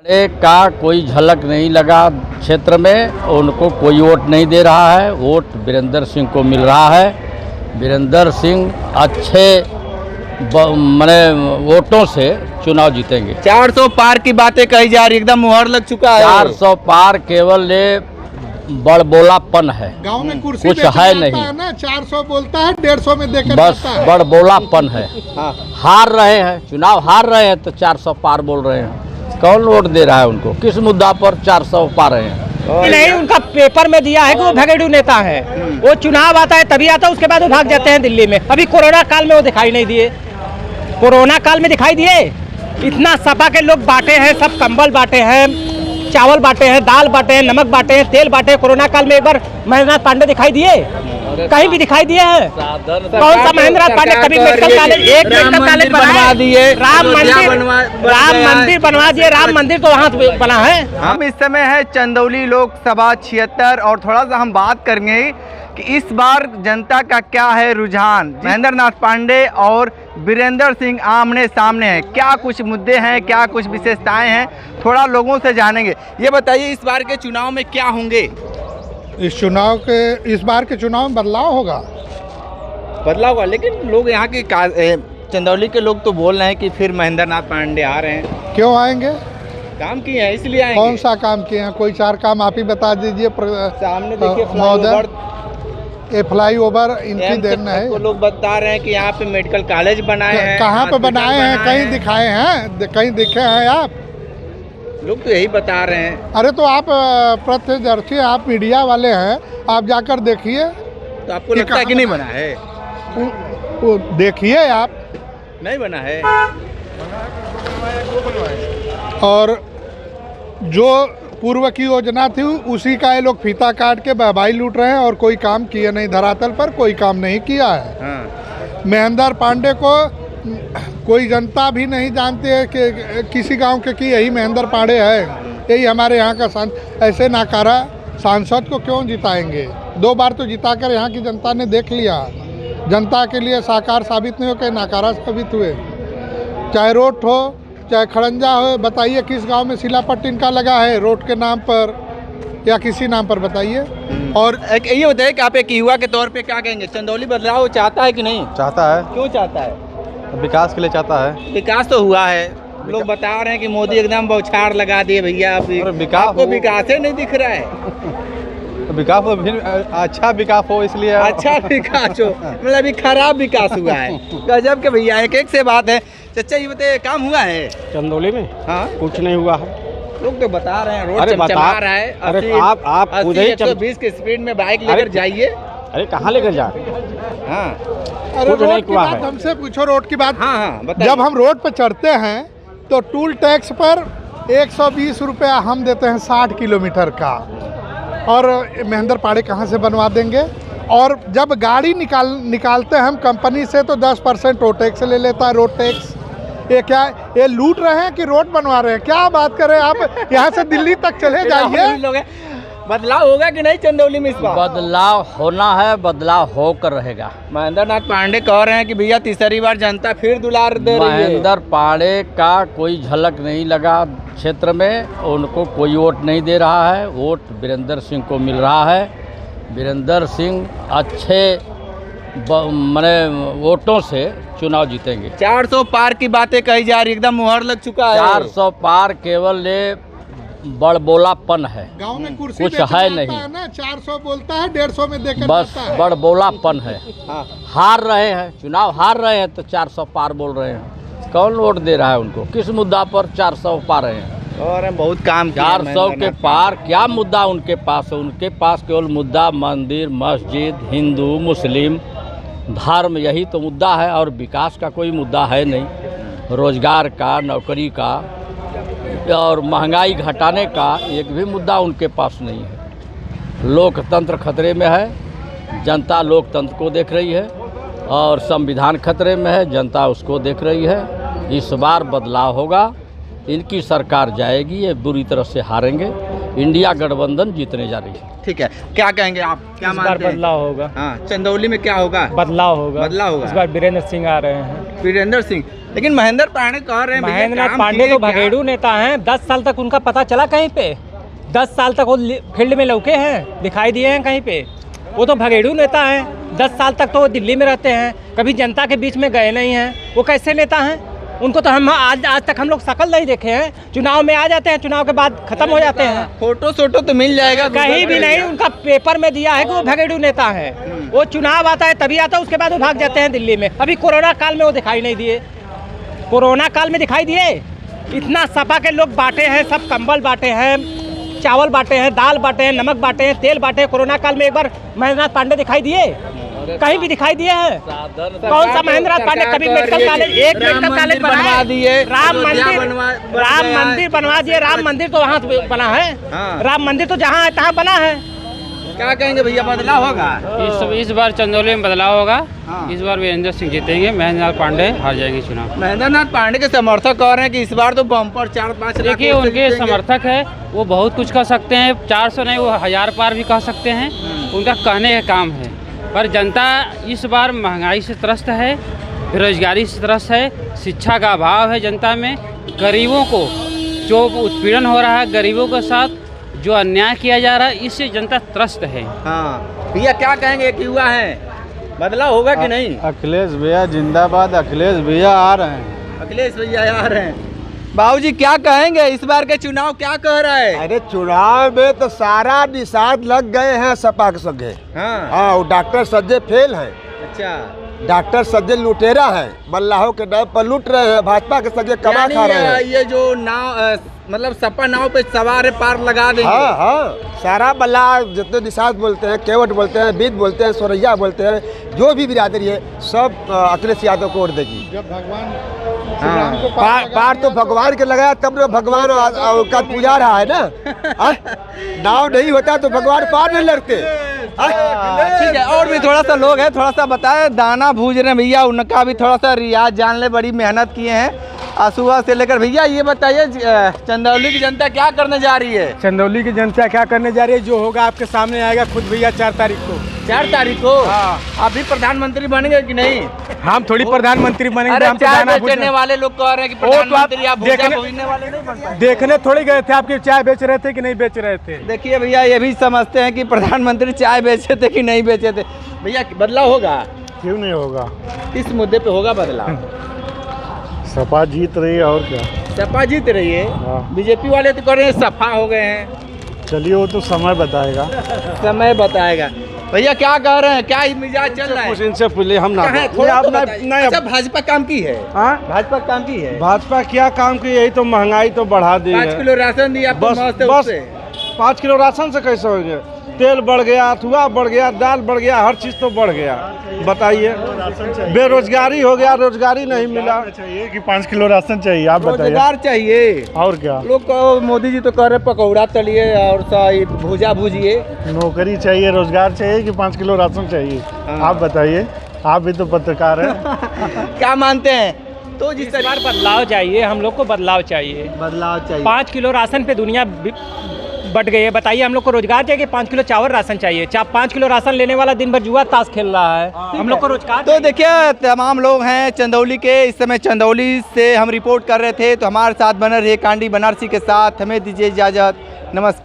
का कोई झलक नहीं लगा क्षेत्र में, उनको कोई वोट नहीं दे रहा है। वोट वीरेंद्र सिंह को मिल रहा है। वीरेंद्र सिंह अच्छे माने वोटों से चुनाव जीतेंगे। 400 पार की बातें कही जा रही, एकदम मुहर लग चुका है। 400 पार केवल ये बड़बोलापन है, गांव में कुर्सी कुछ है नहीं है ना। 400 बोलता है, 150 में देकर बस बड़बोलापन है। हाँ। हार रहे हैं, चुनाव हार रहे हैं तो 400 पार बोल रहे हैं। कौन वोट दे रहा है उनको? किस मुद्दा पर 400 पा रहे हैं? नहीं, उनका पेपर में दिया है कि वो भगेड़ू नेता है। वो चुनाव आता है तभी आता है, उसके बाद वो भाग जाते हैं दिल्ली में। अभी कोरोना काल में वो दिखाई नहीं दिए, कोरोना काल में दिखाई दिए। इतना सपा के लोग बांटे हैं, सब कंबल बांटे हैं, चावल बांटे हैं, दाल बांटे हैं, नमक बांटे हैं, तेल बांटे हैं। कोरोना काल में एक बार महेंद्रनाथ पांडे दिखाई दिए? कहीं भी दिखाई दिए हैं? कौन सा महेंद्रनाथ पांडे? कभी मेडिकल कॉलेज, एक मेडिकल कॉलेज बनवा दिए, राम मंदिर बनवा दिए। राम मंदिर तो वहाँ बना है। हम इस समय है चंदौली लोकसभा 76 और थोड़ा सा हम बात करेंगे कि इस बार जनता का क्या है रुझान। महेंद्रनाथ पांडे और वीरेंद्र सिंह आमने सामने हैं। क्या कुछ मुद्दे हैं, क्या कुछ विशेषताएं हैं, थोड़ा लोगों से जानेंगे। ये बताइए, इस बार के चुनाव में क्या होंगे? इस बार के चुनाव में बदलाव होगा। बदलाव होगा, लेकिन लोग यहाँ के चंदौली के लोग तो बोल रहे हैं कि फिर महेंद्रनाथ पांडे आ रहे हैं। क्यों आएंगे? काम किए हैं इसलिए आएंगे। कौन सा काम किए हैं? कोई 4 काम आप ही बता दीजिए। सामने देखिए फ्लाईओवर इनकी देन है। तो लोग बता रहे हैं कि यहाँ पे मेडिकल कॉलेज बनाए हैं। कहाँ पे बनाए हैं? कहीं दिखाए हैं? कहीं दिखे हैं आप? लोग तो यही बता रहे हैं। अरे तो आप प्रत्यक्षदर्शी, आप मीडिया वाले हैं, आप जाकर देखिए। तो आपको लगता है कि नहीं बना है? वो देखिए, आप नहीं बना है। और जो पूर्व की योजना थी उसी का ये लोग फीता काट के बहबाई लूट रहे हैं और कोई काम किया नहीं। धरातल पर कोई काम नहीं किया है। हाँ। महेंद्र पांडे को कोई जनता भी नहीं जानती है कि किसी गांव के कि यही महेंद्र पांडे है, यही हमारे यहाँ का ऐसे नाकारा सांसद को क्यों जिताएंगे? 2 बार तो जिताकर यहाँ की जनता ने देख लिया। जनता के लिए साकार साबित नहीं हो के नाकारा साबित हुए। चाहे रोड हो, चाहे खड़ंजा हो। बताइए किस गांव में सिलापट्ट इनका लगा है रोड के नाम पर या किसी नाम पर? बताइए। और ये बताइए कि आप एक युवा के तौर पे क्या कहेंगे? चंदौली बदलाव चाहता है कि नहीं चाहता है। क्यों चाहता है? विकास के लिए चाहता है। विकास तो हुआ है। लोग बता रहे हैं कि मोदी एकदम बौछार लगा दिए भैया। आपको विकास ही नहीं दिख रहा है। विकास हो, अच्छा विकास हो, इसलिए अच्छा विकास हो, मतलब अभी खराब विकास हुआ है। गजब के भैया, एक से बात है। चचा ये बताइए, काम हुआ है चंदौली में? हाँ, कुछ नहीं हुआ है। लोग तो बता रहे हैं रोड अरे चमचमा रहा है। अरे आप 120 की स्पीड में बाइक लेकर जाइए। अरे कहाँ लेकर जा? हाँ, अरे रोड की बात हमसे पूछो, रोड की बात। हाँ, बताइए। जब हम रोड पर चढ़ते हैं तो टूल टैक्स पर 120 रुपया हम देते हैं 60 किलोमीटर का। और महेंद्र पांडे कहाँ से बनवा देंगे? और जब गाड़ी निकालते हैं हम कंपनी से तो 10% रोड टैक्स ले लेता है। रोड टैक्स ये क्या, ये लूट रहे हैं कि रोड बनवा रहे हैं? क्या बात करें आप? यहाँ से दिल्ली तक चले जाइए। बदलाव होगा कि नहीं चंदौली में इस बार? बदलाव होना है, बदलाव होकर रहेगा। महेंद्रनाथ पांडे कह रहे हैं कि भैया तीसरी बार जनता फिर दुलार दे रही है। महेंद्र पांडे का कोई झलक नहीं लगा क्षेत्र में, उनको कोई वोट नहीं दे रहा है। वोट वीरेंद्र सिंह को मिल रहा है। वीरेंद्र सिंह अच्छे माने वोटों से चुनाव जीतेंगे। 400 पार की बातें कही जा रही, एकदम मुहर लग चुका है। 400 पार केवल ये बड़बोलापन है, गांव में कुर्सी कुछ है नहीं है ना। 400 बोलता है, 150 में देकर बस बड़बोलापन है। हाँ। हार रहे हैं, चुनाव हार रहे हैं तो 400 पार बोल रहे हैं। कौन वोट दे रहा है उनको? किस मुद्दा पर 400 पा रहे हैं? और बहुत काम 400 के पार क्या मुद्दा उनके पास है? उनके पास केवल मुद्दा मंदिर, मस्जिद, हिंदू मुस्लिम धर्म, यही तो मुद्दा है। और विकास का कोई मुद्दा है नहीं। रोजगार का, नौकरी का और महंगाई घटाने का एक भी मुद्दा उनके पास नहीं है। लोकतंत्र खतरे में है, जनता लोकतंत्र को देख रही है। और संविधान खतरे में है, जनता उसको देख रही है। इस बार बदलाव होगा, इनकी सरकार जाएगी, ये बुरी तरह से हारेंगे। इंडिया गठबंधन जीतने जा रही है। ठीक है, क्या कहेंगे आप? क्या मानते हैं? बदलाव होगा। हाँ, चंदौली में क्या होगा? बदलाव होगा। बदलाव होगा। इस बार वीरेंद्र सिंह आ रहे हैं। वीरेंद्र सिंह, लेकिन महेंद्र पांडे कह रहे हैं भैया महेंद्र नाथ काम पांडे किए तो क्या? भगेड़ू नेता हैं। 10 साल तक उनका पता चला कहीं पे? 10 साल तक वो फील्ड में लौके हैं, दिखाई दिए हैं कहीं पे? वो तो भगेड़ू नेता हैं। 10 साल तक तो वो दिल्ली में रहते हैं, कभी जनता के बीच में गए नहीं हैं। वो कैसे नेता हैं? उनको तो हम आज तक हम लोग शकल नहीं देखे हैं। चुनाव में आ जाते हैं, चुनाव के बाद खत्म हो जाते हैं। फोटो सोटो तो मिल जाएगा कहीं भी नहीं। उनका पेपर में दिया है कि वो भगेड़ू नेता है। वो चुनाव आता है तभी आता है, उसके बाद वो भाग जाते हैं दिल्ली में। अभी कोरोना काल में वो दिखाई नहीं दिए। कोरोना काल में दिखाई दिए। इतना सपा के लोग बांटे हैं, सब कंबल बांटे हैं, चावल बांटे हैं, दाल बांटे हैं, नमक बांटे हैं, तेल बांटे हैं। कोरोना काल में एक बार महेंद्र नाथ पांडे दिखाई दिए? कहीं भी दिखाई दिए हैं? कौन सा महेंद्र नाथ पांडे? कभी मेडिकल कॉलेज, एक मेडिकल कॉलेज बनवा दिए, राम मंदिर बनवा दिए। राम मंदिर तो वहाँ बना है। राम मंदिर तो जहाँ है तहाँ बना है। क्या कहेंगे भैया, बदलाव होगा? इस बार चंदौली में बदलाव होगा। इस बार वीरेंद्र सिंह जीतेंगे, महेंद्र नाथ पांडे हार जाएंगे चुनाव। महेंद्र नाथ पांडे के समर्थक कह रहे हैं कि इस बार तो बम्पर 4-5 लाख देखिए, उनके समर्थक है, वो बहुत कुछ कह सकते हैं। 400 नहीं, वो 1000 पार भी कह सकते हैं। उनका कहने का काम है। पर जनता इस बार महंगाई से त्रस्त है, बेरोजगारी से त्रस्त है, शिक्षा का अभाव है जनता में। गरीबों को जो उत्पीड़न हो रहा है, गरीबों के साथ जो अन्याय किया जा रहा है, इससे जनता त्रस्त है। हाँ भैया, क्या कहेंगे? एक युवा है, बदलाव होगा कि नहीं? अखिलेश भैया जिंदाबाद। अखिलेश भैया आ रहे हैं। अखिलेश भैया आ रहे हैं। बाबूजी क्या कहेंगे, इस बार के चुनाव क्या कह रहा है? अरे चुनाव में तो सारा निशान लग गए हैं सपा के संगे। हाँ, वो डॉक्टर सज्जय फेल हैं। अच्छा, डॉक्टर सज्जय लुटेरा है, मल्लाहों के नाम पर लूट रहे हैं, भाजपा के संगे कमा खा रहे हैं। ये जो नाव मतलब सपा नाव पे सवार है, पार लगा देंगे। हाँ, सारा मल्लाह जितने निशान बोलते हैं, केवट बोलते हैं, बीत बोलते हैं, सोरैया बोलते हैं, जो भी बिरादरी है सब अखिलेश यादव को वोट देगी। जब भगवान पार तो भगवान के लगाया तब ना भगवान का पूजा रहा है ना। नाव नहीं होता तो भगवान पार नहीं लड़ते। ठीक है, और भी थोड़ा सा लोग हैं, थोड़ा सा बताए। दाना भूज रहे हैं भैया, उनका भी थोड़ा सा रियाज जान ले, बड़ी मेहनत किए हैं सुबह से लेकर। भैया ये बताइए, चंदौली की जनता क्या करने जा रही है? चंदौली की जनता क्या करने जा रही है? जो होगा आपके सामने आएगा खुद भैया। 4 तारीख को 4 तारीख को आप भी प्रधानमंत्री बनेंगे कि नहीं? हम थोड़ी प्रधानमंत्री बनेंगे। अरे हम तो चाय दाना बेचने वाले लोग कह रहे हैं कि वो तो आप प्रधानमंत्री आप भूजा देखने- भूजने वाले नहीं बन पाए। देखने थोड़ी गए थे आपकी चाय बेच रहे थे कि नहीं बेच रहे थे। देखिए भैया, ये भी समझते हैं कि प्रधानमंत्री चाय बेचे थे कि नहीं बेचे थे। भैया बदलाव होगा? क्यों नहीं होगा? किस मुद्दे पे होगा बदलाव? सपा जीत रही है और क्या। सपा जीत रही है, बीजेपी वाले तो कह रहे हैं सफा हो गए हैं। चलिए वो तो समय बताएगा। समय बताएगा। भैया क्या कह रहे हैं, क्या मिजाज चल रहा है? इनसे पूछे हम ना। कहाँ है? थोड़ा तो बताइए। अच्छा, भाजपा काम की है? भाजपा काम की है? भाजपा क्या काम की? यही तो महंगाई तो बढ़ा दी 5 किलो राशन दिया आपको मस्त है उससे। 5 किलो राशन से कैसे होंगे? तेल बढ़ गया, अथुआ बढ़ गया, दाल बढ़ गया, हर चीज़ तो बढ़ गया। बताइए, बेरोजगारी हो गया, रोजगारी नहीं मिला। चाहिए कि 5 किलो राशन चाहिए, आप बताइए। रोजगार चाहिए और क्या? लोग मोदी जी तो कह रहे पकौड़ा तलिए और भूजा भूजिए। नौकरी चाहिए, रोजगार चाहिए कि 5 किलो राशन चाहिए? आप बताइए, आप भी तो पत्रकार हैं। क्या मानते हैं? तो जिस बार बदलाव चाहिए, हम लोग को बदलाव चाहिए। बदलाव चाहिए। 5 किलो राशन पे दुनिया बढ़ गई है। बताइए, हम लोग को रोजगार चाहिए कि 5 किलो चावल राशन चाहिए? 5 किलो राशन लेने वाला दिन भर जुआ ताश खेल रहा है। हम लोग को रोजगार तो देखिए, तमाम लोग हैं चंदौली के। इस समय चंदौली से हम रिपोर्ट कर रहे थे, तो हमारे साथ बने रहिए कांडी बनारसी के साथ। हमें दीजिए इजाज़त, नमस्कार।